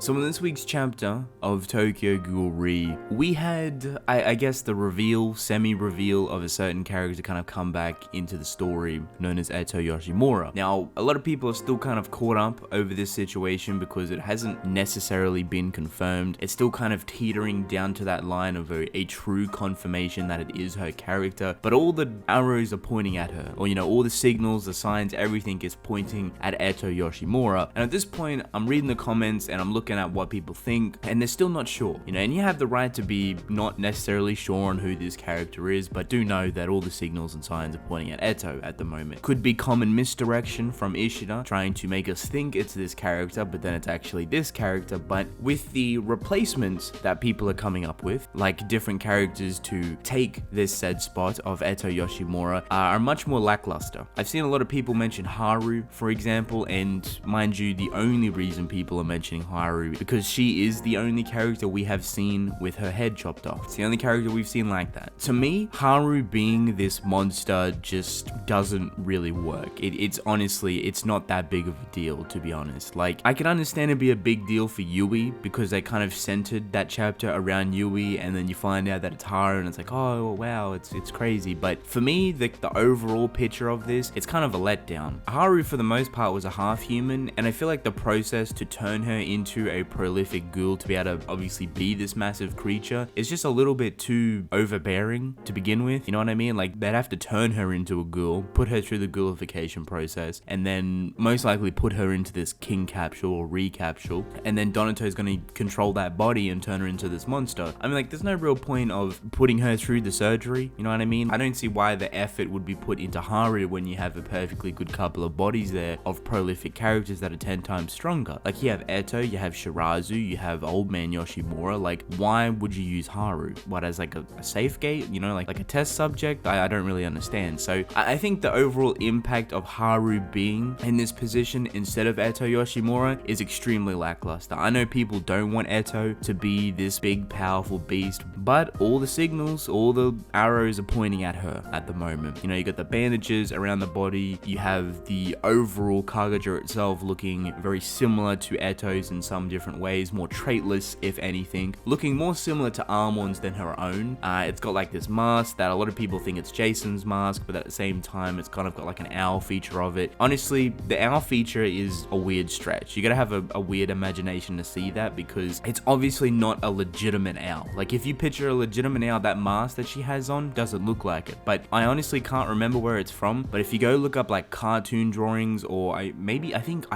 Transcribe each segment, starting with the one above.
So in this week's chapter of Tokyo Ghoul Re, we had, I guess, the reveal, semi-reveal of a certain character kind of come back into the story known as Eto Yoshimura. Now, a lot of people are still kind of caught up over this situation because it hasn't necessarily been confirmed. It's still kind of teetering down to that line of a true confirmation that it is her character, but all the arrows are pointing at her, or all the signals, the signs, everything is pointing at Eto Yoshimura. And at this point, I'm reading the comments and I'm looking at what people think, and they're still not sure, and you have the right to be not necessarily sure on who this character is, but do know that all the signals and signs are pointing at Eto at the moment. Could be common misdirection from Ishida trying to make us think it's this character, but then it's actually this character. But with the replacements that people are coming up with, like different characters to take this said spot of Eto Yoshimura, are much more lackluster. I've seen a lot of people mention Haru, for example, and mind you, the only reason people are mentioning Haru because she is the only character we have seen with her head chopped off. It's the only character we've seen like that. To me, Haru being this monster just doesn't really work. It's honestly, it's not that big of a deal, to be honest. Like, I can understand it'd be a big deal for Yui because they kind of centered that chapter around Yui, and then you find out that it's Haru and it's like, oh wow, it's crazy. But for me, the overall picture of this, it's kind of a letdown. Haru for the most part was a half human, and I feel like the process to turn her into a prolific ghoul to be able to obviously be this massive creature is just a little bit too overbearing to begin with. You know what I mean? Like, they'd have to turn her into a ghoul, put her through the ghoulification process, and then most likely put her into this king capsule or recapsule, and then Donato's going to control that body and turn her into this monster. I mean, like, there's no real point of putting her through the surgery, you know what I mean? I don't see why the effort would be put into Haru when you have a perfectly good couple of bodies there of prolific characters that are 10 times stronger. Like, you have Eto, you have Shirazu, you have Old Man Yoshimura. Like, why would you use Haru? What, as like a safe gate? Like a test subject? I don't really understand. So I think the overall impact of Haru being in this position instead of Eto Yoshimura is extremely lackluster. I know people don't want Eto to be this big, powerful beast, but all the signals, all the arrows are pointing at her at the moment. You got the bandages around the body, you have the overall Kagaja itself looking very similar to Eto's in some different ways, more traitless if anything, looking more similar to Armon's than her own. It's got like this mask that a lot of people think it's Jason's mask, but at the same time it's kind of got like an owl feature of it. Honestly, the owl feature is a weird stretch. You gotta have a weird imagination to see that, because it's obviously not a legitimate owl. Like, if you picture a legitimate owl, that mask that she has on doesn't look like it. But I honestly can't remember where it's from, but if you go look up like cartoon drawings, or I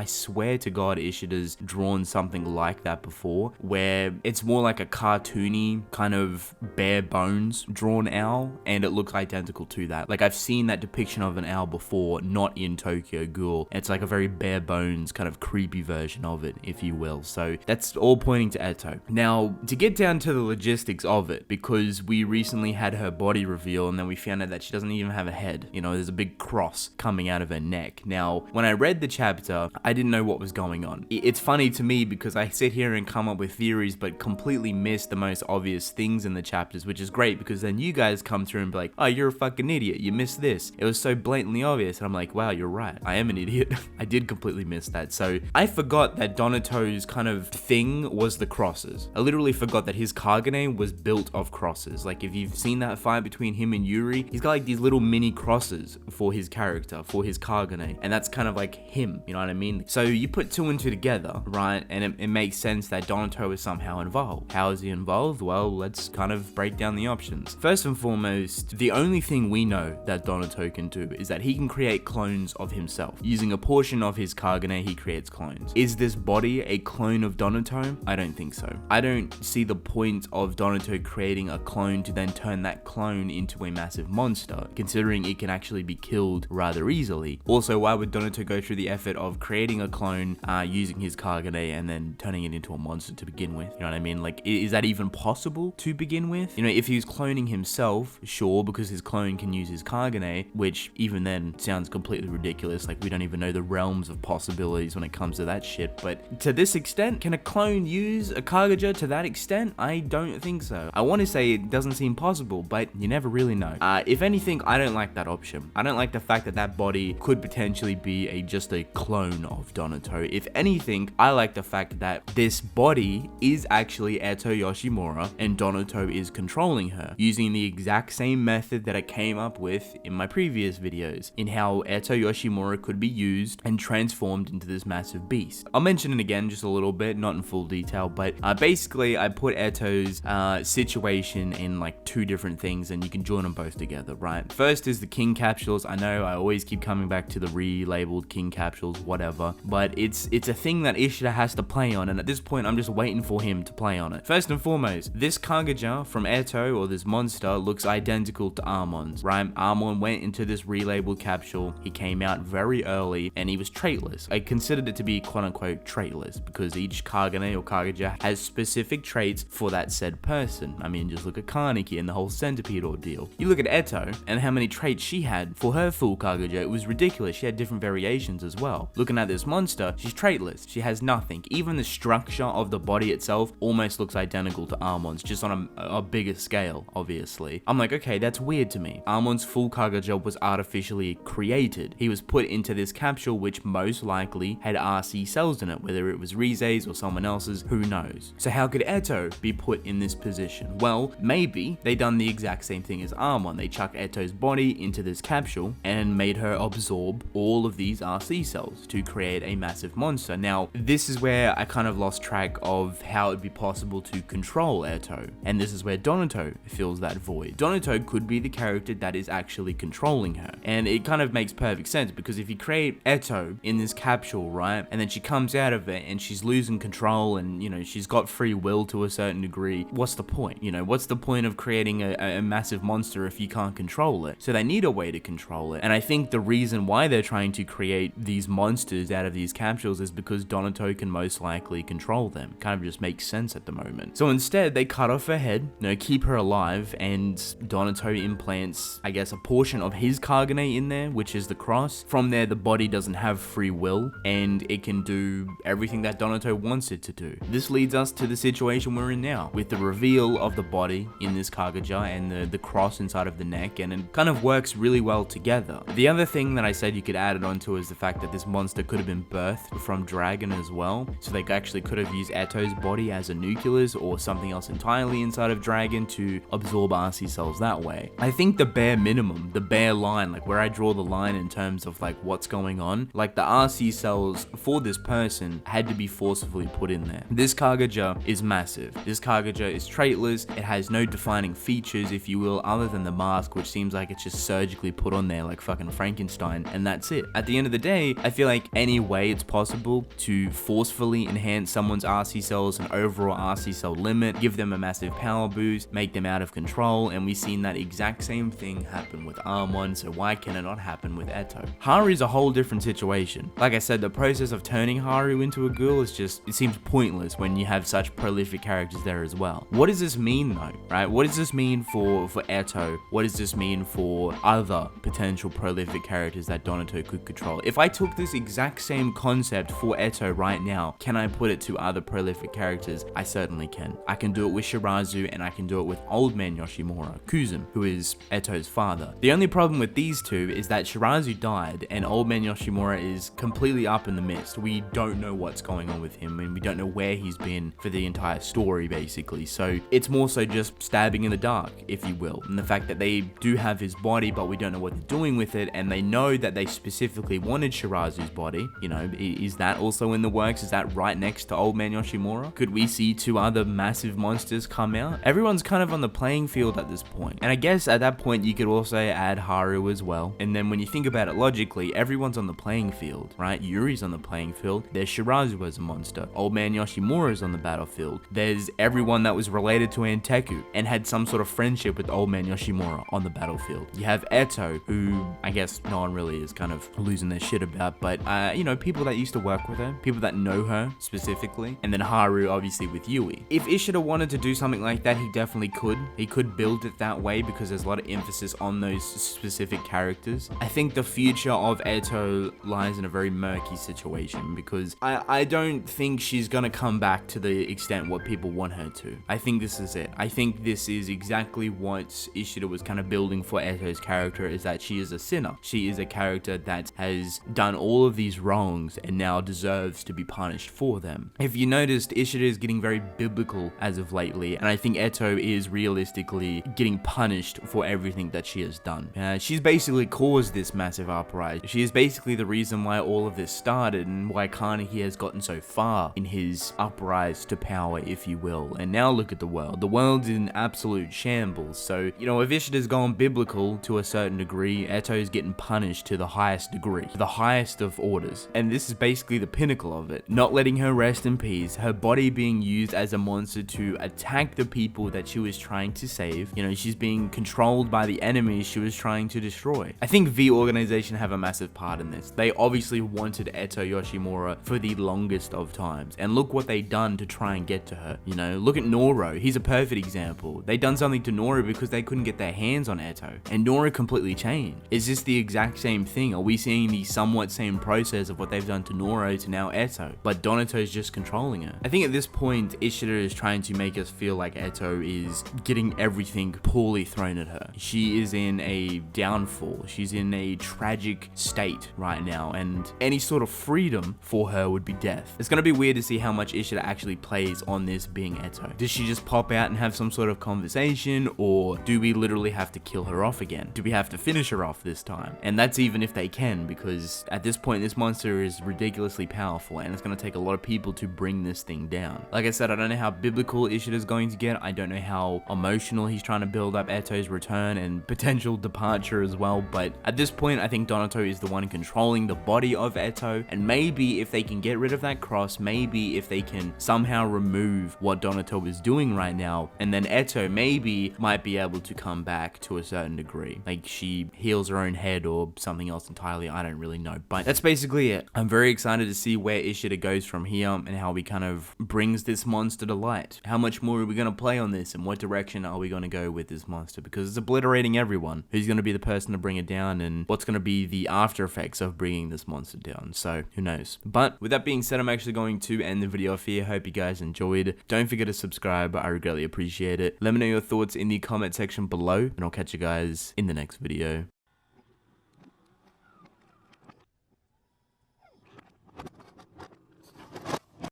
swear to God Ishida's drawn something like that before, where it's more like a cartoony kind of bare bones drawn owl, and it looks identical to that. Like, I've seen that depiction of an owl before, not in Tokyo Ghoul. It's like a very bare bones kind of creepy version of it, if you will. So that's all pointing to Eto. Now, to get down to the logistics of it, because we recently had her body reveal and then we found out that she doesn't even have a head. There's a big cross coming out of her neck. Now, when I read the chapter, I didn't know what was going on. It's funny to me because I sit here and come up with theories but completely miss the most obvious things in the chapters, which is great because then you guys come through and be like, oh, you're a fucking idiot, you missed this. It was so blatantly obvious, and I'm like, wow, you're right, I am an idiot. I did completely miss that. So I forgot that Donato's kind of thing was the crosses. I literally forgot that his Kagane was built of crosses. Like, if you've seen that fight between him and Yuri, he's got like these little mini crosses for his character, for his Kagane, and that's kind of like him, you know what I mean? So you put two and two together, right, and it makes sense that Donato is somehow involved. How is he involved? Well, let's kind of break down the options. First and foremost, the only thing we know that Donato can do is that he can create clones of himself. Using a portion of his Kagane, he creates clones. Is this body a clone of Donato? I don't think so. I don't see the point of Donato creating a clone to then turn that clone into a massive monster, considering it can actually be killed rather easily. Also, why would Donato go through the effort of creating a clone using his Kagane and then turning it into a monster to begin with? You know what I mean? Like, is that even possible to begin with? If he was cloning himself, sure, because his clone can use his Kagane, which even then sounds completely ridiculous. Like, we don't even know the realms of possibilities when it comes to that shit. But to this extent, can a clone use a Kagaja to that extent? I don't think so. I want to say it doesn't seem possible, but you never really know. If anything, I don't like that option. I don't like the fact that that body could potentially be just a clone of Donato. If anything, I like the fact fact that this body is actually Eto Yoshimura and Donato is controlling her, using the exact same method that I came up with in my previous videos, in how Eto Yoshimura could be used and transformed into this massive beast. I'll mention it again just a little bit, not in full detail, but basically I put Eto's situation in like two different things and you can join them both together, right? First is the king capsules. I know I always keep coming back to the relabeled king capsules, whatever, but it's a thing that Ishida has to play on, and at this point I'm just waiting for him to play on it. First and foremost, this Kagaja from Eto, or this monster, looks identical to Armon's, right? Armon went into this relabeled capsule, he came out very early, and he was traitless. I considered it to be quote-unquote traitless, because each Kagane or Kagaja has specific traits for that said person. I mean, just look at Kaneki and the whole centipede ordeal. You look at Eto, and how many traits she had for her full Kagaja, it was ridiculous. She had different variations as well. Looking at this monster, she's traitless. She has nothing. Even the structure of the body itself almost looks identical to Armon's, just on a bigger scale, obviously. I'm like, okay, that's weird to me. Armon's full Kagaja was artificially created. He was put into this capsule, which most likely had RC cells in it, whether it was Rize's or someone else's, who knows. So how could Eto be put in this position? Well, maybe they done the exact same thing as Armon. They chucked Eto's body into this capsule and made her absorb all of these RC cells to create a massive monster. Now, this is where I kind of lost track of how it'd be possible to control Eto, and this is where Donato fills that void. Donato could be the character that is actually controlling her, and it kind of makes perfect sense, because if you create Eto in this capsule, right, and then she comes out of it and she's losing control and, you know, she's got free will to a certain degree, what's the point? You know, what's the point of creating a massive monster if you can't control it? So they need a way to control it, and I think the reason why they're trying to create these monsters out of these capsules is because Donato can most likely control them. Kind of just makes sense at the moment. So instead, they cut off her head, you know, keep her alive, and Donato implants, I guess, a portion of his Kagane in there, which is the cross. From there, the body doesn't have free will, and it can do everything that Donato wants it to do. This leads us to the situation we're in now, with the reveal of the body in this Kagaja and the cross inside of the neck, and it kind of works really well together. The other thing that I said you could add it onto is the fact that this monster could have been birthed from Dragon as well, so they actually could have used Eto's body as a nucleus or something else entirely inside of Dragon to absorb RC cells that way. I think the bare minimum, the bare line, like where I draw the line in terms of like what's going on, like the RC cells for this person had to be forcefully put in there. This Kagaja is massive. This Kagaja is traitless. It has no defining features, if you will, other than the mask, which seems like it's just surgically put on there like fucking Frankenstein, and that's it. At the end of the day, I feel like any way it's possible to forcefully enhance someone's RC cells and overall RC cell limit, give them a massive power boost, make them out of control, and we've seen that exact same thing happen with Armon, so why can it not happen with Eto? Haru is a whole different situation. Like I said, the process of turning Haru into a ghoul is just, it seems pointless when you have such prolific characters there as well. What does this mean though, right? What does this mean for Eto? What does this mean for other potential prolific characters that Donato could control? If I took this exact same concept for Eto right now, can I put it to other prolific characters? I certainly can. I can do it with Shirazu, and I can do it with Old Man Yoshimura, Kuzum, who is Eto's father. The only problem with these two is that Shirazu died, and Old Man Yoshimura is completely up in the mist. We don't know what's going on with him, and we don't know where he's been for the entire story, basically. So it's more so just stabbing in the dark, if you will. And the fact that they do have his body, but we don't know what they're doing with it, and they know that they specifically wanted Shirazu's body. You know, is that also in the works? Is that right next to Old Man Yoshimura? Could we see two other massive monsters come out? Everyone's kind of on the playing field at this point. And I guess at that point, you could also add Haru as well. And then when you think about it logically, everyone's on the playing field, right? Yuri's on the playing field. There's Shirazu as a monster. Old Man Yoshimura's on the battlefield. There's everyone that was related to Anteku and had some sort of friendship with Old Man Yoshimura on the battlefield. You have Eto, who I guess no one really is kind of losing their shit about, but you know, people that used to work with her, people that know her specifically, and then Haru obviously with Yui. If Ishida wanted to do something like that, he definitely could. He could build it that way because there's a lot of emphasis on those specific characters. I think the future of Eto lies in a very murky situation because I don't think she's gonna come back to the extent what people want her to. I think this is it. I think this is exactly what Ishida was kind of building for Eto's character, is that she is a sinner. She is a character that has done all of these wrongs and now deserves to be punished for for them. If you noticed, Ishida is getting very biblical as of lately, and I think Eto is realistically getting punished for everything that she has done. She's basically caused this massive uprising. She is basically the reason why all of this started and why Kaneki has gotten so far in his uprise to power, if you will. And now look at the world. The world's in absolute shambles. So, you know, if Ishida's gone biblical to a certain degree, Eto's getting punished to the highest degree, the highest of orders. And this is basically the pinnacle of it. Not letting her rest in peace, her body being used as a monster to attack the people that she was trying to save. You know, she's being controlled by the enemies she was trying to destroy. I think V Organization have a massive part in this. They obviously wanted Eto Yoshimura for the longest of times. And look what they done to try and get to her. You know, look at Noro. He's a perfect example. They done something to Noro because they couldn't get their hands on Eto. And Noro completely changed. Is this the exact same thing? Are we seeing the somewhat same process of what they've done to Noro to now Eto? But Donato's just controlling her. I think at this point, Ishida is trying to make us feel like Eto is getting everything poorly thrown at her. She is in a downfall. She's in a tragic state right now, and any sort of freedom for her would be death. It's gonna be weird to see how much Ishida actually plays on this being Eto. Does she just pop out and have some sort of conversation, or do we literally have to kill her off again? Do we have to finish her off this time? And that's even if they can, because at this point this monster is ridiculously powerful and it's gonna take a lot of people to bring this thing down. Like I said, I don't know how biblical Ishida's going to get. I don't know how emotional he's trying to build up Eto's return and potential departure as well, but at this point I think Donato is the one controlling the body of Eto, and maybe if they can get rid of that cross, maybe if they can somehow remove what Donato is doing right now, and then Eto maybe might be able to come back to a certain degree. Like she heals her own head or something else entirely, I don't really know. But that's basically it. I'm very excited to see where Ishida goes from here and how he kind of brings this monster to light. How much more are we going to play on this, and what direction are we going to go with this monster? Because it's obliterating everyone. Who's going to be the person to bring it down, and what's going to be the after effects of bringing this monster down? So who knows? But with that being said, I'm actually going to end the video off here. Hope you guys enjoyed. Don't forget to subscribe. I greatly appreciate it. Let me know your thoughts in the comment section below, and I'll catch you guys in the next video.